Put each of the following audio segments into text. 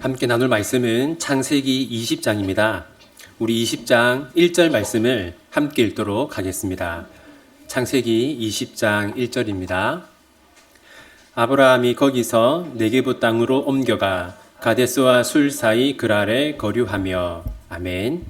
함께 나눌 말씀은 창세기 20장입니다. 우리 20장 1절 말씀을 함께 읽도록 하겠습니다. 창세기 20장 1절입니다. 아브라함이 거기서 네게부 땅으로 옮겨가 가데스와 술 사이 그랄에 거류하며. 아멘.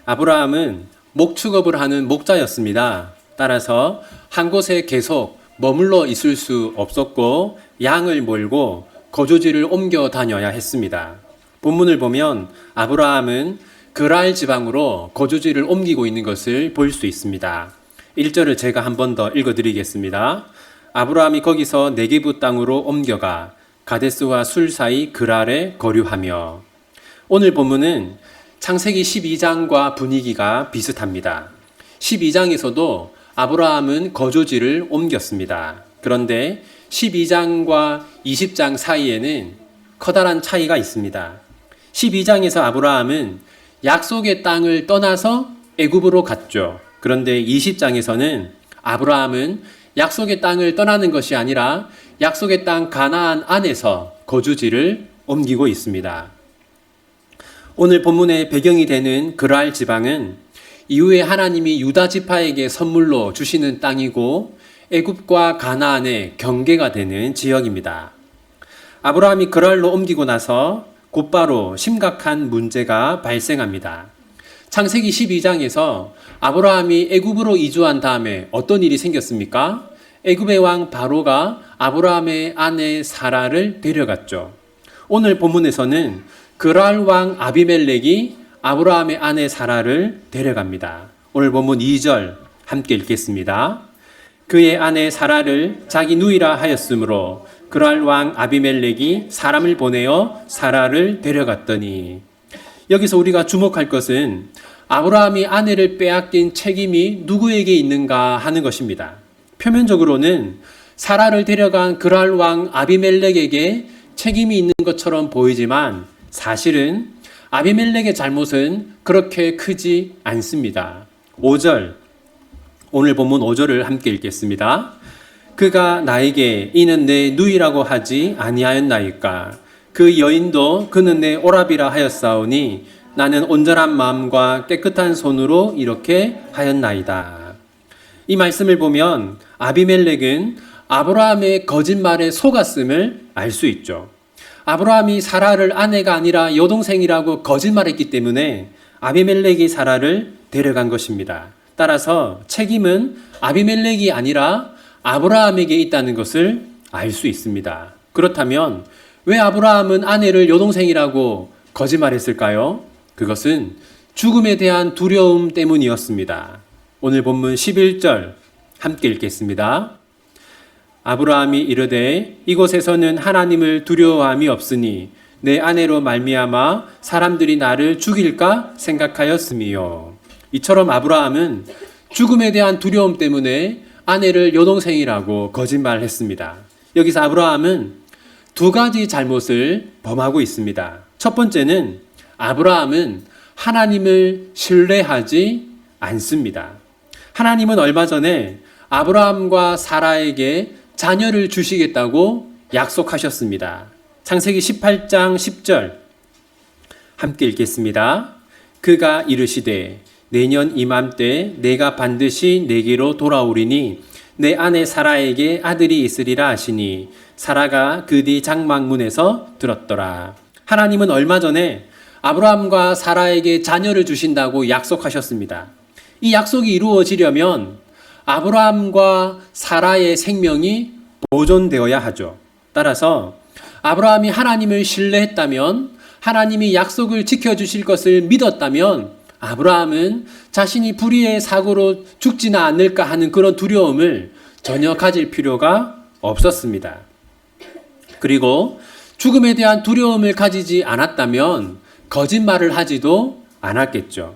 아브라함은 목축업을 하는 목자였습니다. 따라서 한 곳에 계속 머물러 있을 수 없었고 양을 몰고 거주지를 옮겨 다녀야 했습니다. 본문을 보면 아브라함은 그랄 지방으로 거주지를 옮기고 있는 것을 볼 수 있습니다. 1절을 제가 한 번 더 읽어드리겠습니다. 아브라함이 거기서 네게부 땅으로 옮겨가 가데스와 술 사이 그랄에 거류하며. 오늘 본문은 창세기 12장과 분위기가 비슷합니다. 12장에서도 아브라함은 거주지를 옮겼습니다. 그런데 12장과 20장 사이에는 커다란 차이가 있습니다. 12장에서 아브라함은 약속의 땅을 떠나서 애굽으로 갔죠. 그런데 20장에서는 아브라함은 약속의 땅을 떠나는 것이 아니라 약속의 땅 가나안 안에서 거주지를 옮기고 있습니다. 오늘 본문의 배경이 되는 그랄 지방은 이후에 하나님이 유다 지파에게 선물로 주시는 땅이고 애굽과 가나안의 경계가 되는 지역입니다. 아브라함이 그랄로 옮기고 나서 곧바로 심각한 문제가 발생합니다. 창세기 12장에서 아브라함이 애굽으로 이주한 다음에 어떤 일이 생겼습니까? 애굽의 왕 바로가 아브라함의 아내 사라를 데려갔죠. 오늘 본문에서는 그랄 왕 아비멜렉이 아브라함의 아내 사라를 데려갑니다. 오늘 본문 2절 함께 읽겠습니다. 그의 아내 사라를 자기 누이라 하였으므로 그랄 왕 아비멜렉이 사람을 보내어 사라를 데려갔더니. 여기서 우리가 주목할 것은 아브라함이 아내를 빼앗긴 책임이 누구에게 있는가 하는 것입니다. 표면적으로는 사라를 데려간 그랄 왕 아비멜렉에게 책임이 있는 것처럼 보이지만 사실은 아비멜렉의 잘못은 그렇게 크지 않습니다. 5절, 오늘 본문 5절을 함께 읽겠습니다. 그가 나에게 이는 내 누이라고 하지 아니하였나이까. 그 여인도 그는 내 오라비라 하였사오니 나는 온전한 마음과 깨끗한 손으로 이렇게 하였나이다. 이 말씀을 보면 아비멜렉은 아브라함의 거짓말에 속았음을 알 수 있죠. 아브라함이 사라를 아내가 아니라 여동생이라고 거짓말했기 때문에 아비멜렉이 사라를 데려간 것입니다. 따라서 책임은 아비멜렉이 아니라 아브라함에게 있다는 것을 알 수 있습니다. 그렇다면 왜 아브라함은 아내를 여동생이라고 거짓말했을까요? 그것은 죽음에 대한 두려움 때문이었습니다. 오늘 본문 11절 함께 읽겠습니다. 아브라함이 이르되 이곳에서는 하나님을 두려워함이 없으니 내 아내로 말미암아 사람들이 나를 죽일까 생각하였음이요. 이처럼 아브라함은 죽음에 대한 두려움 때문에 아내를 여동생이라고 거짓말했습니다. 여기서 아브라함은 두 가지 잘못을 범하고 있습니다. 첫 번째는 아브라함은 하나님을 신뢰하지 않습니다. 하나님은 얼마 전에 아브라함과 사라에게 자녀를 주시겠다고 약속하셨습니다. 창세기 18장 10절 함께 읽겠습니다. 그가 이르시되 내년 이맘때 내가 반드시 내게로 돌아오리니 내 아내 사라에게 아들이 있으리라 하시니 사라가 그 뒤 장막문에서 들었더라. 하나님은 얼마 전에 아브라함과 사라에게 자녀를 주신다고 약속하셨습니다. 이 약속이 이루어지려면 아브라함과 사라의 생명이 보존되어야 하죠. 따라서 아브라함이 하나님을 신뢰했다면, 하나님이 약속을 지켜주실 것을 믿었다면 아브라함은 자신이 불의의 사고로 죽지는 않을까 하는 그런 두려움을 전혀 가질 필요가 없었습니다. 그리고 죽음에 대한 두려움을 가지지 않았다면 거짓말을 하지도 않았겠죠.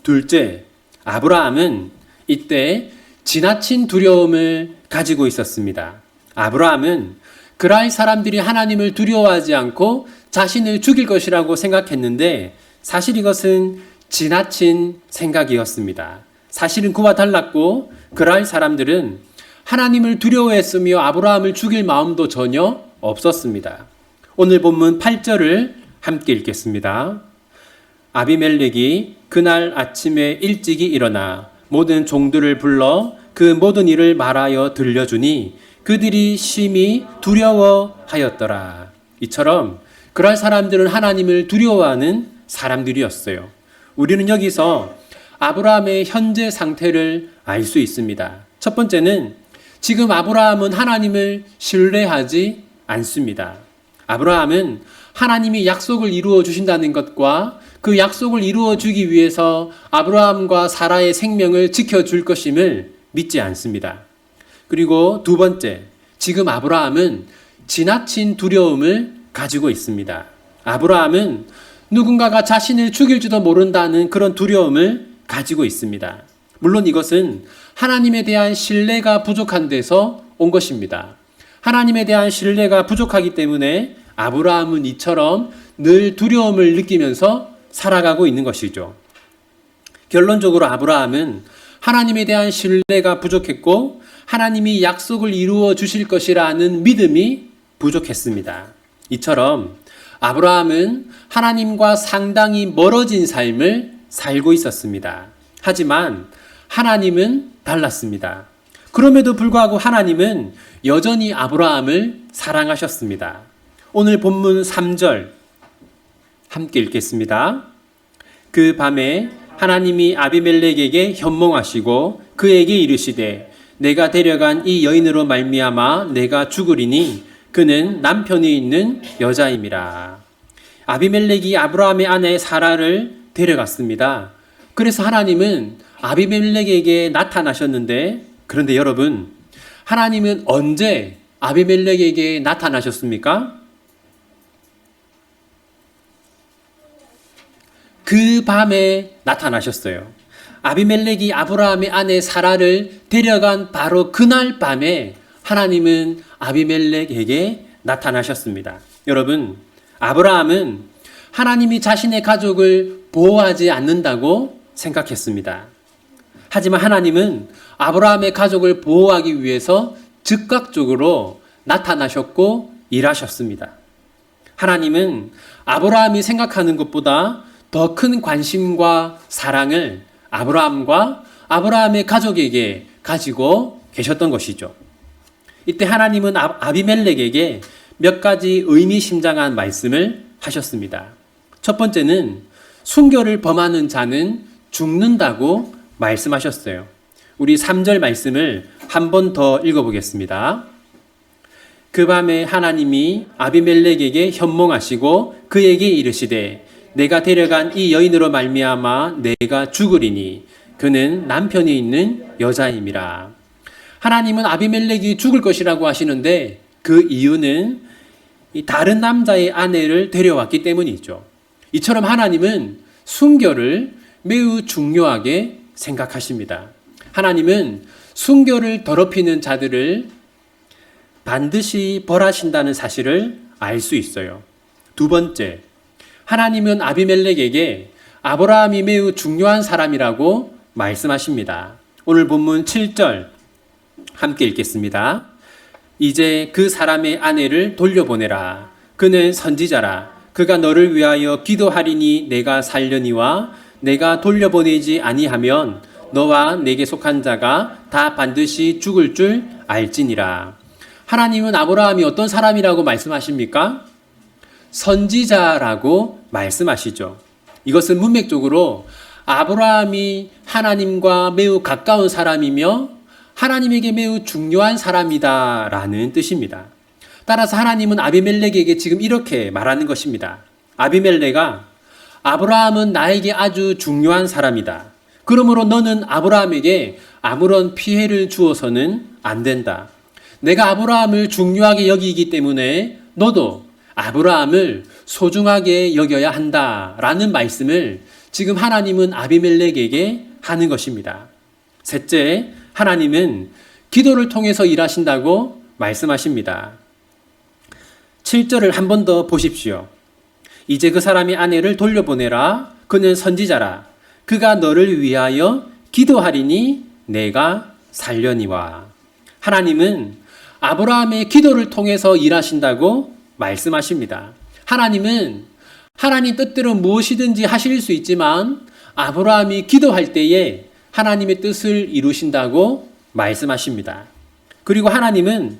둘째, 아브라함은 이때 지나친 두려움을 가지고 있었습니다. 아브라함은 그랄 사람들이 하나님을 두려워하지 않고 자신을 죽일 것이라고 생각했는데 사실 이것은 지나친 생각이었습니다. 사실은 그와 달랐고 그랄 사람들은 하나님을 두려워했으며 아브라함을 죽일 마음도 전혀 없었습니다. 오늘 본문 8절을 함께 읽겠습니다. 아비멜렉이 그날 아침에 일찍이 일어나 모든 종들을 불러 그 모든 일을 말하여 들려주니 그들이 심히 두려워하였더라. 이처럼 그럴 사람들은 하나님을 두려워하는 사람들이었어요. 우리는 여기서 아브라함의 현재 상태를 알 수 있습니다. 첫 번째는 지금 아브라함은 하나님을 신뢰하지 않습니다. 아브라함은 하나님이 약속을 이루어 주신다는 것과 그 약속을 이루어 주기 위해서 아브라함과 사라의 생명을 지켜줄 것임을 믿지 않습니다. 그리고 두 번째, 지금 아브라함은 지나친 두려움을 가지고 있습니다. 아브라함은 누군가가 자신을 죽일지도 모른다는 그런 두려움을 가지고 있습니다. 물론 이것은 하나님에 대한 신뢰가 부족한 데서 온 것입니다. 하나님에 대한 신뢰가 부족하기 때문에 아브라함은 이처럼 늘 두려움을 느끼면서 살아가고 있는 것이죠. 결론적으로 아브라함은 하나님에 대한 신뢰가 부족했고 하나님이 약속을 이루어 주실 것이라는 믿음이 부족했습니다. 이처럼 아브라함은 하나님과 상당히 멀어진 삶을 살고 있었습니다. 하지만 하나님은 달랐습니다. 그럼에도 불구하고 하나님은 여전히 아브라함을 사랑하셨습니다. 오늘 본문 3절 함께 읽겠습니다. 그 밤에 하나님이 아비멜렉에게 현몽하시고 그에게 이르시되 내가 데려간 이 여인으로 말미암아 내가 죽으리니 그는 남편이 있는 여자임이라. 아비멜렉이 아브라함의 아내 사라를 데려갔습니다. 그래서 하나님은 아비멜렉에게 나타나셨는데, 그런데 여러분, 하나님은 언제 아비멜렉에게 나타나셨습니까? 그 밤에 나타나셨어요. 아비멜렉이 아브라함의 아내 사라를 데려간 바로 그날 밤에 하나님은 아비멜렉에게 나타나셨습니다. 여러분, 아브라함은 하나님이 자신의 가족을 보호하지 않는다고 생각했습니다. 하지만 하나님은 아브라함의 가족을 보호하기 위해서 즉각적으로 나타나셨고 일하셨습니다. 하나님은 아브라함이 생각하는 것보다 더 큰 관심과 사랑을 아브라함과 아브라함의 가족에게 가지고 계셨던 것이죠. 이때 하나님은 아비멜렉에게 몇 가지 의미심장한 말씀을 하셨습니다. 첫 번째는 순교를 범하는 자는 죽는다고 말씀하셨어요. 우리 3절 말씀을 한 번 더 읽어보겠습니다. 그 밤에 하나님이 아비멜렉에게 현몽하시고 그에게 이르시되 내가 데려간 이 여인으로 말미암아 내가 죽으리니 그는 남편이 있는 여자임이라. 하나님은 아비멜렉이 죽을 것이라고 하시는데 그 이유는 다른 남자의 아내를 데려왔기 때문이죠. 이처럼 하나님은 순교를 매우 중요하게 생각하십니다. 하나님은 순교를 더럽히는 자들을 반드시 벌하신다는 사실을 알 수 있어요. 두 번째, 하나님은 아비멜렉에게 아브라함이 매우 중요한 사람이라고 말씀하십니다. 오늘 본문 7절 함께 읽겠습니다. 이제 그 사람의 아내를 돌려보내라. 그는 선지자라. 그가 너를 위하여 기도하리니 내가 살려니와 내가 돌려보내지 아니하면 너와 내게 속한 자가 다 반드시 죽을 줄 알지니라. 하나님은 아브라함이 어떤 사람이라고 말씀하십니까? 선지자라고 말씀하시죠. 이것은 문맥적으로 아브라함이 하나님과 매우 가까운 사람이며 하나님에게 매우 중요한 사람이다라는 뜻입니다. 따라서 하나님은 아비멜렉에게 지금 이렇게 말하는 것입니다. 아비멜렉아, 아브라함은 나에게 아주 중요한 사람이다. 그러므로 너는 아브라함에게 아무런 피해를 주어서는 안 된다. 내가 아브라함을 중요하게 여기기 때문에 너도 아브라함을 소중하게 여겨야 한다라는 말씀을 지금 하나님은 아비멜렉에게 하는 것입니다. 셋째, 하나님은 기도를 통해서 일하신다고 말씀하십니다. 7절을 한 번 더 보십시오. 이제 그 사람이 아내를 돌려보내라. 그는 선지자라. 그가 너를 위하여 기도하리니 내가 살려니와. 하나님은 아브라함의 기도를 통해서 일하신다고 말씀하십니다. 하나님은 하나님 뜻대로 무엇이든지 하실 수 있지만 아브라함이 기도할 때에 하나님의 뜻을 이루신다고 말씀하십니다. 그리고 하나님의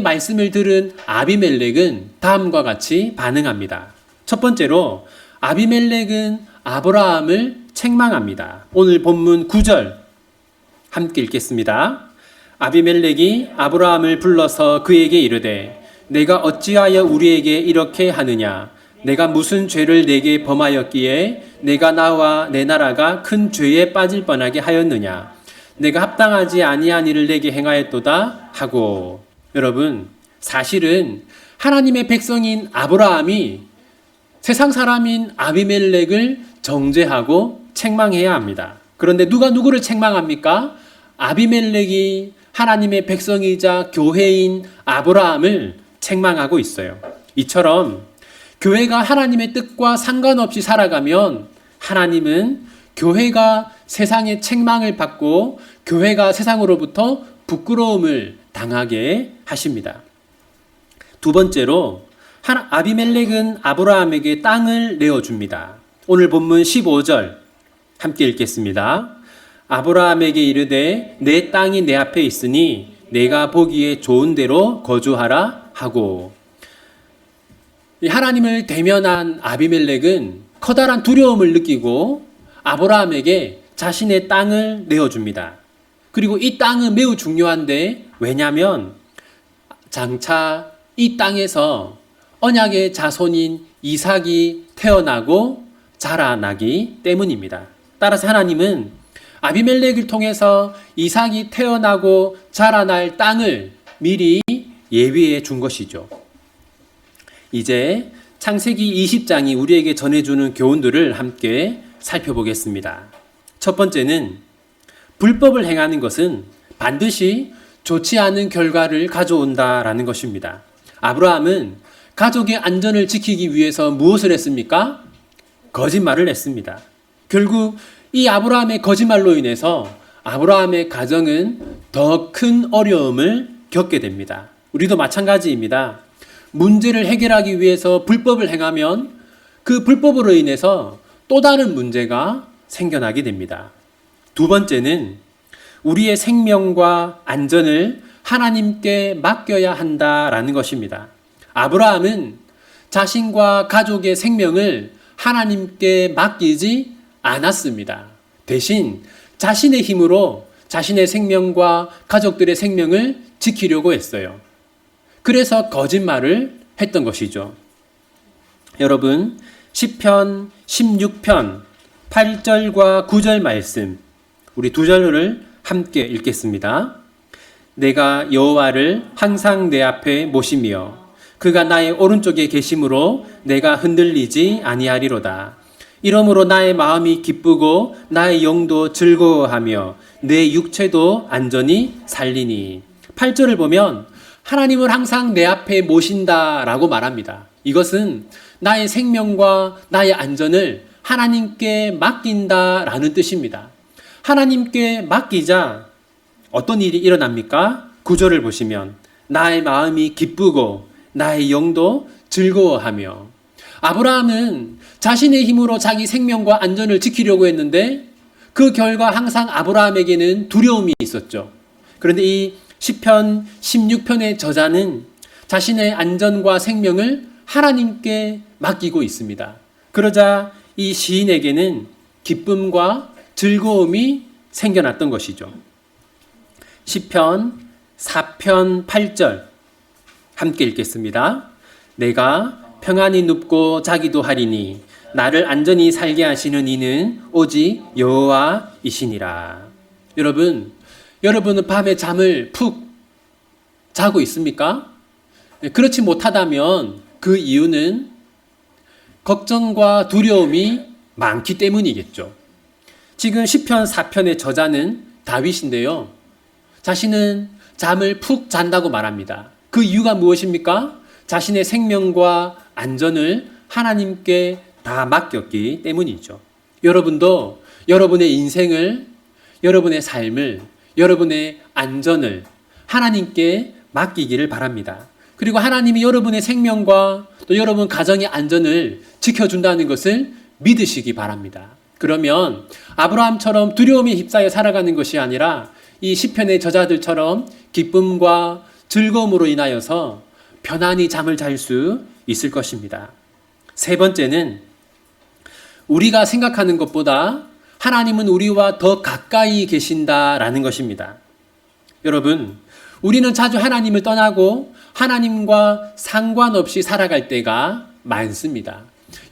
말씀을 들은 아비멜렉은 다음과 같이 반응합니다. 첫 번째로 아비멜렉은 아브라함을 책망합니다. 오늘 본문 9절 함께 읽겠습니다. 아비멜렉이 아브라함을 불러서 그에게 이르되 내가 어찌하여 우리에게 이렇게 하느냐? 내가 무슨 죄를 내게 범하였기에 내가 나와 내 나라가 큰 죄에 빠질 뻔하게 하였느냐? 내가 합당하지 아니한 일을 내게 행하였도다 하고. 여러분, 사실은 하나님의 백성인 아브라함이 세상 사람인 아비멜렉을 정죄하고 책망해야 합니다. 그런데 누가 누구를 책망합니까? 아비멜렉이 하나님의 백성이자 교회인 아브라함을 책망하고 있어요. 이처럼 교회가 하나님의 뜻과 상관없이 살아가면 하나님은 교회가 세상의 책망을 받고 교회가 세상으로부터 부끄러움을 당하게 하십니다. 두 번째로 아비멜렉은 아브라함에게 땅을 내어줍니다. 오늘 본문 15절 함께 읽겠습니다. 아브라함에게 이르되 내 땅이 내 앞에 있으니 내가 보기에 좋은 대로 거주하라 하고. 하나님을 대면한 아비멜렉은 커다란 두려움을 느끼고 아브라함에게 자신의 땅을 내어줍니다. 그리고 이 땅은 매우 중요한데, 왜냐하면 장차 이 땅에서 언약의 자손인 이삭이 태어나고 자라나기 때문입니다. 따라서 하나님은 아비멜렉을 통해서 이삭이 태어나고 자라날 땅을 미리 예비해 준 것이죠. 이제 창세기 20장이 우리에게 전해주는 교훈들을 함께 살펴보겠습니다. 첫 번째는 불법을 행하는 것은 반드시 좋지 않은 결과를 가져온다라는 것입니다. 아브라함은 가족의 안전을 지키기 위해서 무엇을 했습니까? 거짓말을 했습니다. 결국 이 아브라함의 거짓말로 인해서 아브라함의 가정은 더 큰 어려움을 겪게 됩니다. 우리도 마찬가지입니다. 문제를 해결하기 위해서 불법을 행하면 그 불법으로 인해서 또 다른 문제가 생겨나게 됩니다. 두 번째는 우리의 생명과 안전을 하나님께 맡겨야 한다라는 것입니다. 아브라함은 자신과 가족의 생명을 하나님께 맡기지 않았습니다. 대신 자신의 힘으로 자신의 생명과 가족들의 생명을 지키려고 했어요. 그래서 거짓말을 했던 것이죠. 여러분, 시편 16편 8절과 9절 말씀, 우리 두 절을 함께 읽겠습니다. 내가 여호와를 항상 내 앞에 모시며 그가 나의 오른쪽에 계심으로 내가 흔들리지 아니하리로다. 이러므로 나의 마음이 기쁘고 나의 영도 즐거워하며 내 육체도 안전히 살리니. 8절을 보면 하나님을 항상 내 앞에 모신다라고 말합니다. 이것은 나의 생명과 나의 안전을 하나님께 맡긴다라는 뜻입니다. 하나님께 맡기자 어떤 일이 일어납니까? 9절을 보시면 나의 마음이 기쁘고 나의 영도 즐거워하며. 아브라함은 자신의 힘으로 자기 생명과 안전을 지키려고 했는데 그 결과 항상 아브라함에게는 두려움이 있었죠. 그런데 이 시편 16편의 저자는 자신의 안전과 생명을 하나님께 맡기고 있습니다. 그러자 이 시인에게는 기쁨과 즐거움이 생겨났던 것이죠. 시편 4편 8절 함께 읽겠습니다. 내가 평안히 눕고 자기도 하리니 나를 안전히 살게 하시는 이는 오직 여호와이시니라. 여러분은 밤에 잠을 푹 자고 있습니까? 그렇지 못하다면 그 이유는 걱정과 두려움이 많기 때문이겠죠. 지금 시편 4편의 저자는 다윗인데요. 자신은 잠을 푹 잔다고 말합니다. 그 이유가 무엇입니까? 자신의 생명과 안전을 하나님께 다 맡겼기 때문이죠. 여러분도 여러분의 인생을, 여러분의 삶을, 여러분의 안전을 하나님께 맡기기를 바랍니다. 그리고 하나님이 여러분의 생명과 또 여러분 가정의 안전을 지켜준다는 것을 믿으시기 바랍니다. 그러면 아브라함처럼 두려움에 휩싸여 살아가는 것이 아니라 이 시편의 저자들처럼 기쁨과 즐거움으로 인하여서 편안히 잠을 잘 수 있을 것입니다. 세 번째는 우리가 생각하는 것보다 하나님은 우리와 더 가까이 계신다라는 것입니다. 여러분, 우리는 자주 하나님을 떠나고 하나님과 상관없이 살아갈 때가 많습니다.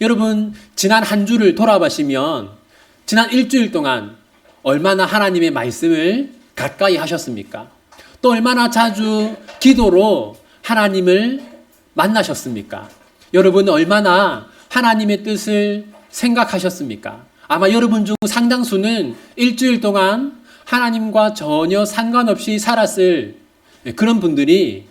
여러분, 지난 한 주를 돌아보시면 지난 일주일 동안 얼마나 하나님의 말씀을 가까이 하셨습니까? 또 얼마나 자주 기도로 하나님을 만나셨습니까? 여러분, 얼마나 하나님의 뜻을 생각하셨습니까? 아마 여러분 중 상당수는 일주일 동안 하나님과 전혀 상관없이 살았을 그런 분들이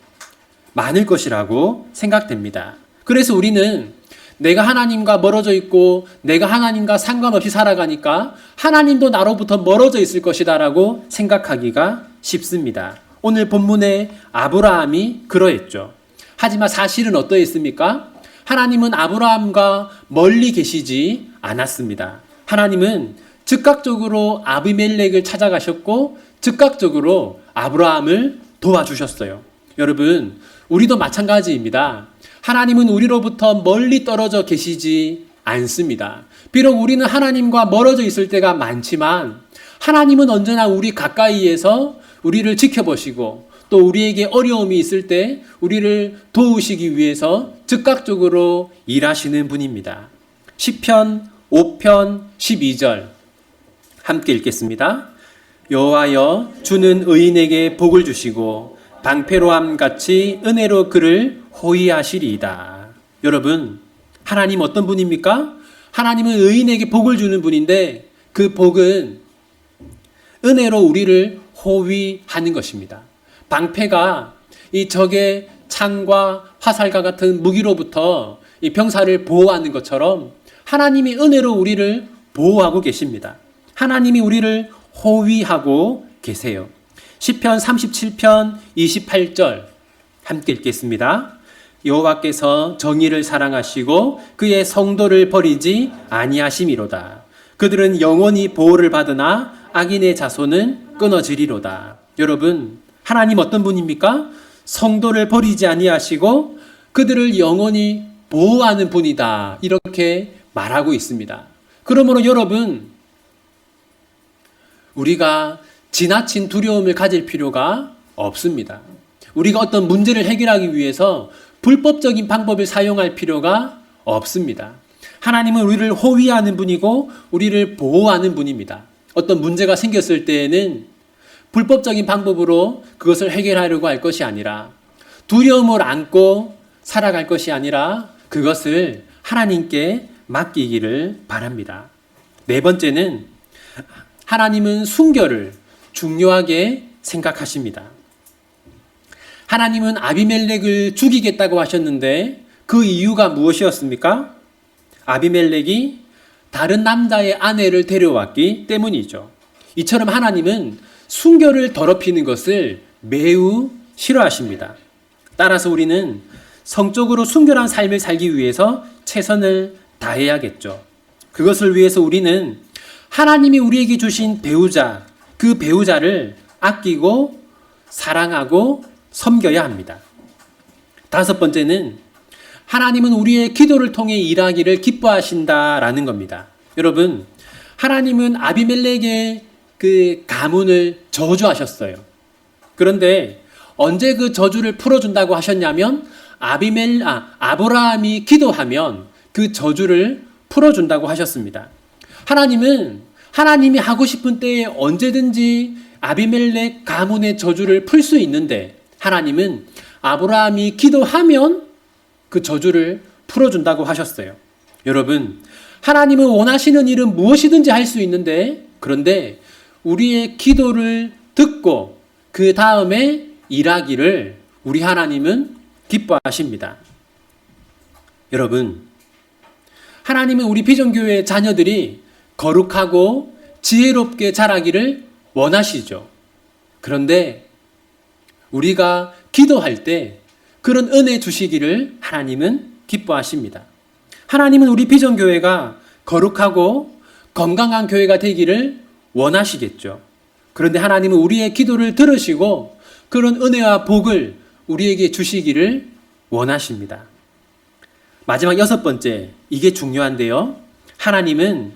많을 것이라고 생각됩니다. 그래서 우리는 내가 하나님과 멀어져 있고 내가 하나님과 상관없이 살아가니까 하나님도 나로부터 멀어져 있을 것이다라고 생각하기가 쉽습니다. 오늘 본문의 아브라함이 그러했죠. 하지만 사실은 어떠했습니까? 하나님은 아브라함과 멀리 계시지 않았습니다. 하나님은 즉각적으로 아비멜렉을 찾아가셨고 즉각적으로 아브라함을 도와주셨어요. 여러분, 우리도 마찬가지입니다. 하나님은 우리로부터 멀리 떨어져 계시지 않습니다. 비록 우리는 하나님과 멀어져 있을 때가 많지만 하나님은 언제나 우리 가까이에서 우리를 지켜보시고 또 우리에게 어려움이 있을 때 우리를 도우시기 위해서 즉각적으로 일하시는 분입니다. 시편 5편 12절 함께 읽겠습니다. 여호와여, 주는 의인에게 복을 주시고 방패로함 같이 은혜로 그를 호위하시리이다. 여러분, 하나님 어떤 분입니까? 하나님은 의인에게 복을 주는 분인데 그 복은 은혜로 우리를 호위하는 것입니다. 방패가 이 적의 창과 화살과 같은 무기로부터 이 병사를 보호하는 것처럼 하나님이 은혜로 우리를 보호하고 계십니다. 하나님이 우리를 호위하고 계세요. 시편 37편 28절 함께 읽겠습니다. 여호와께서 정의를 사랑하시고 그의 성도를 버리지 아니하심이로다. 그들은 영원히 보호를 받으나 악인의 자손은 끊어지리로다. 여러분, 하나님 어떤 분입니까? 성도를 버리지 아니하시고 그들을 영원히 보호하는 분이다. 이렇게 말하고 있습니다. 그러므로 여러분, 우리가 지나친 두려움을 가질 필요가 없습니다. 우리가 어떤 문제를 해결하기 위해서 불법적인 방법을 사용할 필요가 없습니다. 하나님은 우리를 호위하는 분이고 우리를 보호하는 분입니다. 어떤 문제가 생겼을 때에는 불법적인 방법으로 그것을 해결하려고 할 것이 아니라 두려움을 안고 살아갈 것이 아니라 그것을 하나님께 맡기기를 바랍니다. 네 번째는 하나님은 순결을 중요하게 생각하십니다. 하나님은 아비멜렉을 죽이겠다고 하셨는데 그 이유가 무엇이었습니까? 아비멜렉이 다른 남자의 아내를 데려왔기 때문이죠. 이처럼 하나님은 순결을 더럽히는 것을 매우 싫어하십니다. 따라서 우리는 성적으로 순결한 삶을 살기 위해서 최선을 다해야겠죠. 그것을 위해서 우리는 하나님이 우리에게 주신 배우자, 그 배우자를 아끼고 사랑하고 섬겨야 합니다. 다섯 번째는 하나님은 우리의 기도를 통해 일하기를 기뻐하신다라는 겁니다. 여러분, 하나님은 아비멜렉의 그 가문을 저주하셨어요. 그런데 언제 그 저주를 풀어준다고 하셨냐면 아브라함이 기도하면 그 저주를 풀어준다고 하셨습니다. 하나님은 하나님이 하고 싶은 때에 언제든지 아비멜렉 가문의 저주를 풀 수 있는데 하나님은 아브라함이 기도하면 그 저주를 풀어준다고 하셨어요. 여러분, 하나님은 원하시는 일은 무엇이든지 할 수 있는데 그런데 우리의 기도를 듣고 그 다음에 일하기를 우리 하나님은 기뻐하십니다. 여러분, 하나님은 우리 비전교회 자녀들이 거룩하고 지혜롭게 자라기를 원하시죠. 그런데 우리가 기도할 때 그런 은혜 주시기를 하나님은 기뻐하십니다. 하나님은 우리 비전교회가 거룩하고 건강한 교회가 되기를 원하시겠죠. 그런데 하나님은 우리의 기도를 들으시고 그런 은혜와 복을 우리에게 주시기를 원하십니다. 마지막 6번째, 이게 중요한데요. 하나님은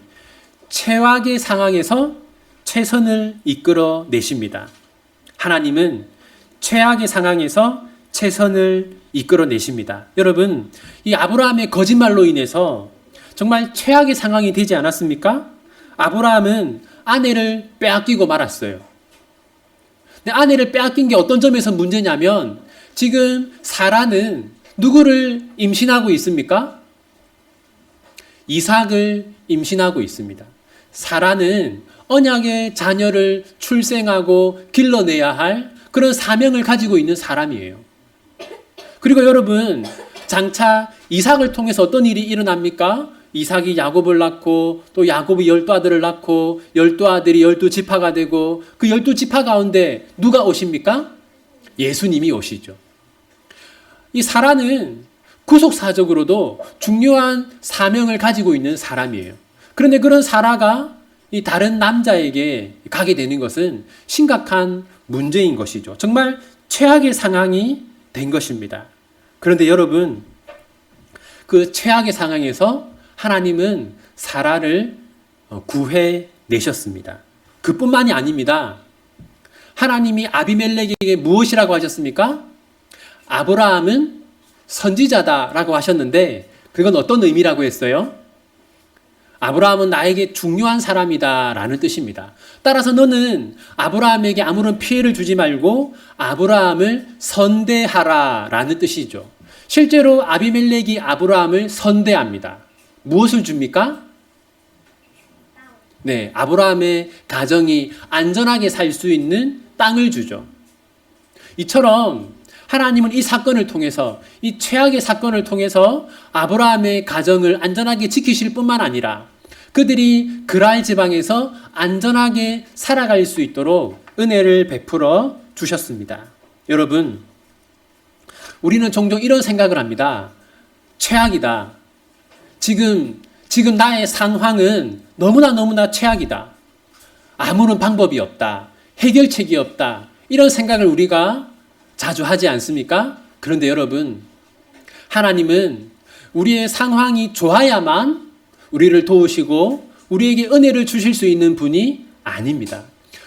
최악의 상황에서 최선을 이끌어 내십니다. 하나님은 최악의 상황에서 최선을 이끌어 내십니다. 여러분, 이 아브라함의 거짓말로 인해서 정말 최악의 상황이 되지 않았습니까? 아브라함은 아내를 빼앗기고 말았어요. 근데 아내를 빼앗긴 게 어떤 점에서 문제냐면 지금 사라는 누구를 임신하고 있습니까? 이삭을 임신하고 있습니다. 사라는 언약의 자녀를 출생하고 길러내야 할 그런 사명을 가지고 있는 사람이에요. 그리고 여러분, 장차 이삭을 통해서 어떤 일이 일어납니까? 이삭이 야곱을 낳고 또 야곱이 12아들을 낳고 12아들이 12지파가 되고 그 12지파 가운데 누가 오십니까? 예수님이 오시죠. 이 사라는 구속사적으로도 중요한 사명을 가지고 있는 사람이에요. 그런데 그런 사라가 이 다른 남자에게 가게 되는 것은 심각한 문제인 것이죠. 정말 최악의 상황이 된 것입니다. 그런데 여러분, 그 최악의 상황에서 하나님은 사라를 구해내셨습니다. 그뿐만이 아닙니다. 하나님이 아비멜렉에게 무엇이라고 하셨습니까? 아브라함은 선지자다라고 하셨는데 그건 어떤 의미라고 했어요? 아브라함은 나에게 중요한 사람이다 라는 뜻입니다. 따라서 너는 아브라함에게 아무런 피해를 주지 말고 아브라함을 선대하라 라는 뜻이죠. 실제로 아비멜렉이 아브라함을 선대합니다. 무엇을 줍니까? 네, 아브라함의 가정이 안전하게 살 수 있는 땅을 주죠. 이처럼 하나님은 이 사건을 통해서, 이 최악의 사건을 통해서 아브라함의 가정을 안전하게 지키실 뿐만 아니라 그들이 그랄 지방에서 안전하게 살아갈 수 있도록 은혜를 베풀어 주셨습니다. 여러분, 우리는 종종 이런 생각을 합니다. 최악이다. 지금 나의 상황은 너무나 최악이다. 아무런 방법이 없다. 해결책이 없다. 이런 생각을 우리가 자주 하지 않습니까? 그런데 여러분, 하나님은 우리의 상황이 좋아야만 우리를 도우시고 우리에게 은혜를 주실 수 있는 분이 아닙니다.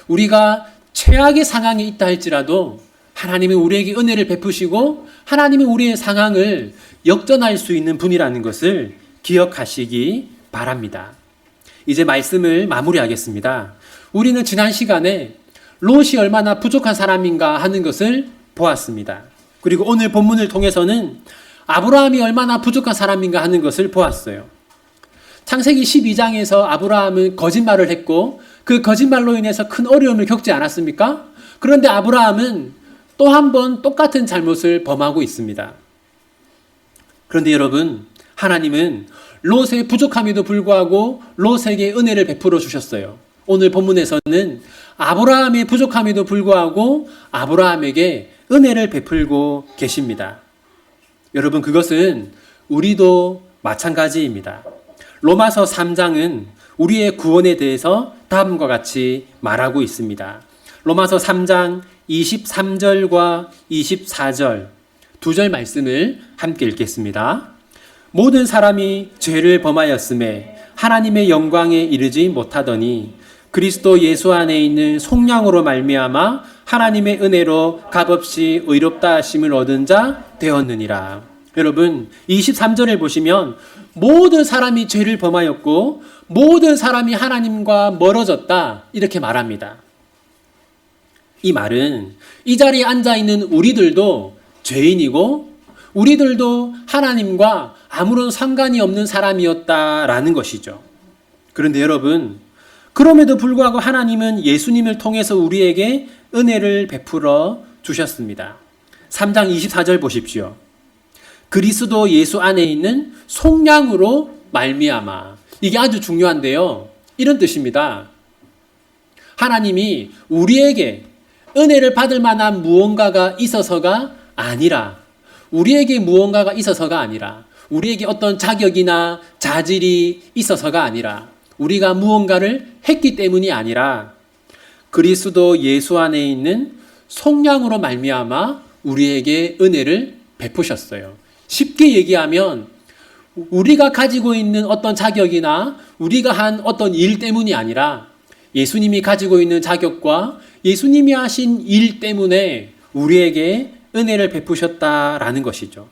우리가 최악의 상황에 있다 할지라도 하나님은 우리에게 은혜를 베푸시고 하나님은 우리의 상황을 역전할 수 있는 분이라는 것을 기억하시기 바랍니다. 이제 말씀을 마무리하겠습니다. 우리는 지난 시간에 롯이 얼마나 부족한 사람인가 하는 것을 보았습니다. 그리고 오늘 본문을 통해서는 아브라함이 얼마나 부족한 사람인가 하는 것을 보았어요. 창세기 12장에서 아브라함은 거짓말을 했고 그 거짓말로 인해서 큰 어려움을 겪지 않았습니까? 그런데 아브라함은 또 한 번 똑같은 잘못을 범하고 있습니다. 그런데 여러분, 하나님은 롯의 부족함에도 불구하고 롯에게 은혜를 베풀어 주셨어요. 오늘 본문에서는 아브라함의 부족함에도 불구하고 아브라함에게 은혜를 베풀고 계십니다. 여러분, 그것은 우리도 마찬가지입니다. 로마서 3장은 우리의 구원에 대해서 다음과 같이 말하고 있습니다. 로마서 3장 23절과 24절 두 절 말씀을 함께 읽겠습니다. 모든 사람이 죄를 범하였음에 하나님의 영광에 이르지 못하더니 그리스도 예수 안에 있는 속량으로 말미암아 하나님의 은혜로 값없이 의롭다 하심을 얻은 자 되었느니라. 여러분, 23절을 보시면 모든 사람이 죄를 범하였고 모든 사람이 하나님과 멀어졌다 이렇게 말합니다. 이 말은 이 자리에 앉아있는 우리들도 죄인이고 우리들도 하나님과 아무런 상관이 없는 사람이었다라는 것이죠. 그런데 여러분, 그럼에도 불구하고 하나님은 예수님을 통해서 우리에게 은혜를 베풀어 주셨습니다. 3장 24절 보십시오. 그리스도 예수 안에 있는 속량으로 말미암아. 이게 아주 중요한데요. 이런 뜻입니다. 하나님이 우리에게 은혜를 받을 만한 무언가가 있어서가 아니라 우리에게 무언가가 있어서가 아니라, 우리에게 어떤 자격이나 자질이 있어서가 아니라, 우리가 무언가를 했기 때문이 아니라 그리스도 예수 안에 있는 속량으로 말미암아 우리에게 은혜를 베푸셨어요. 쉽게 얘기하면 우리가 가지고 있는 어떤 자격이나 우리가 한 어떤 일 때문이 아니라 예수님이 가지고 있는 자격과 예수님이 하신 일 때문에 우리에게 은혜를 베푸셨다라는 것이죠.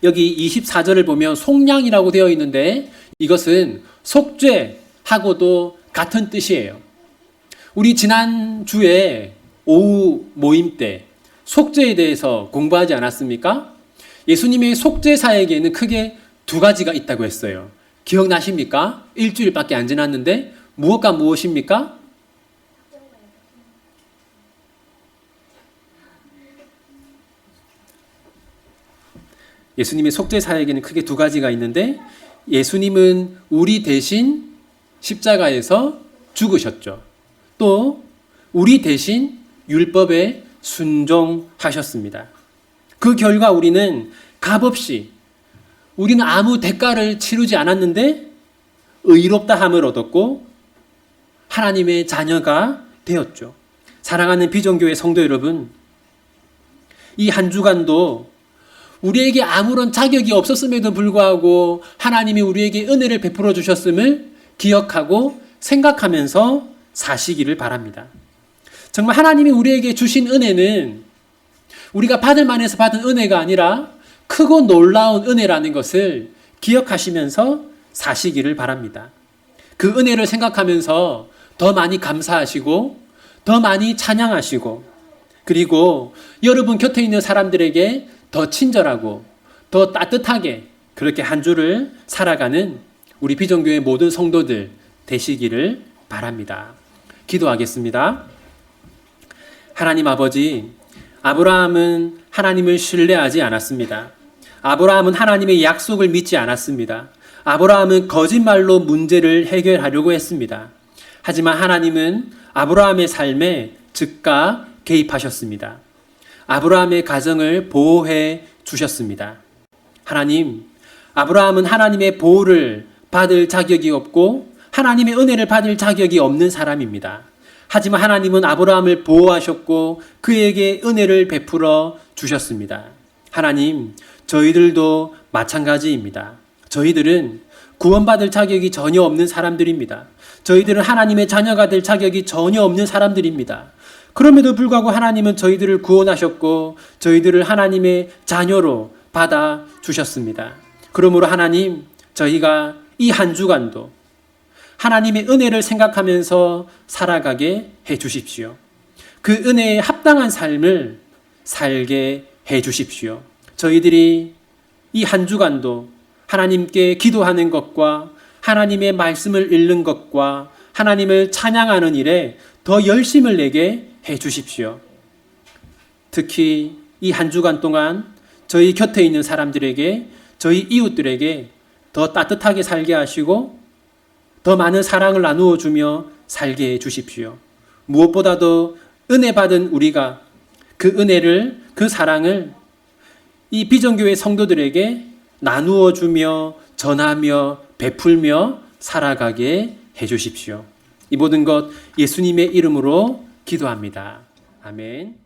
여기 24절을 보면 속량이라고 되어 있는데 이것은 속죄하고도 같은 뜻이에요. 우리 지난주에 오후 모임 때 속죄에 대해서 공부하지 않았습니까? 예수님의 속죄사에게는 크게 두 가지가 있다고 했어요. 기억나십니까? 일주일밖에 안 지났는데 무엇과 무엇입니까? 예수님의 속죄사에게는 크게 두 가지가 있는데 예수님은 우리 대신 십자가에서 죽으셨죠. 또 우리 대신 율법에 순종하셨습니다. 그 결과 우리는 값없이 우리는 아무 대가를 치르지 않았는데 의롭다함을 얻었고 하나님의 자녀가 되었죠. 사랑하는 비전교회 성도 여러분, 이 한 주간도 우리에게 아무런 자격이 없었음에도 불구하고 하나님이 우리에게 은혜를 베풀어 주셨음을 기억하고 생각하면서 사시기를 바랍니다. 정말 하나님이 우리에게 주신 은혜는 우리가 받을 만해서 받은 은혜가 아니라 크고 놀라운 은혜라는 것을 기억하시면서 사시기를 바랍니다. 그 은혜를 생각하면서 더 많이 감사하시고 더 많이 찬양하시고 그리고 여러분 곁에 있는 사람들에게 더 친절하고 더 따뜻하게 그렇게 한 주를 살아가는 우리 비전교회 모든 성도들 되시기를 바랍니다. 기도하겠습니다. 하나님 아버지, 아브라함은 하나님을 신뢰하지 않았습니다. 아브라함은 하나님의 약속을 믿지 않았습니다. 아브라함은 거짓말로 문제를 해결하려고 했습니다. 하지만 하나님은 아브라함의 삶에 즉각 개입하셨습니다. 아브라함의 가정을 보호해 주셨습니다. 하나님, 아브라함은 하나님의 보호를 받을 자격이 없고 하나님의 은혜를 받을 자격이 없는 사람입니다. 하지만 하나님은 아브라함을 보호하셨고 그에게 은혜를 베풀어 주셨습니다. 하나님, 저희들도 마찬가지입니다. 저희들은 구원받을 자격이 전혀 없는 사람들입니다. 저희들은 하나님의 자녀가 될 자격이 전혀 없는 사람들입니다. 그럼에도 불구하고 하나님은 저희들을 구원하셨고 저희들을 하나님의 자녀로 받아 주셨습니다. 그러므로 하나님, 저희가 이 한 주간도 하나님의 은혜를 생각하면서 살아가게 해 주십시오. 그 은혜에 합당한 삶을 살게 해 주십시오. 저희들이 이 한 주간도 하나님께 기도하는 것과 하나님의 말씀을 읽는 것과 하나님을 찬양하는 일에 더 열심을 내게 해 주십시오. 특히 이 한 주간 동안 저희 곁에 있는 사람들에게, 저희 이웃들에게 더 따뜻하게 살게 하시고 더 많은 사랑을 나누어 주며 살게 해 주십시오. 무엇보다도 은혜 받은 우리가 그 은혜를, 그 사랑을 이 비전교회 성도들에게 나누어 주며 전하며 베풀며 살아가게 해 주십시오. 이 모든 것 예수님의 이름으로 기도합니다. 아멘.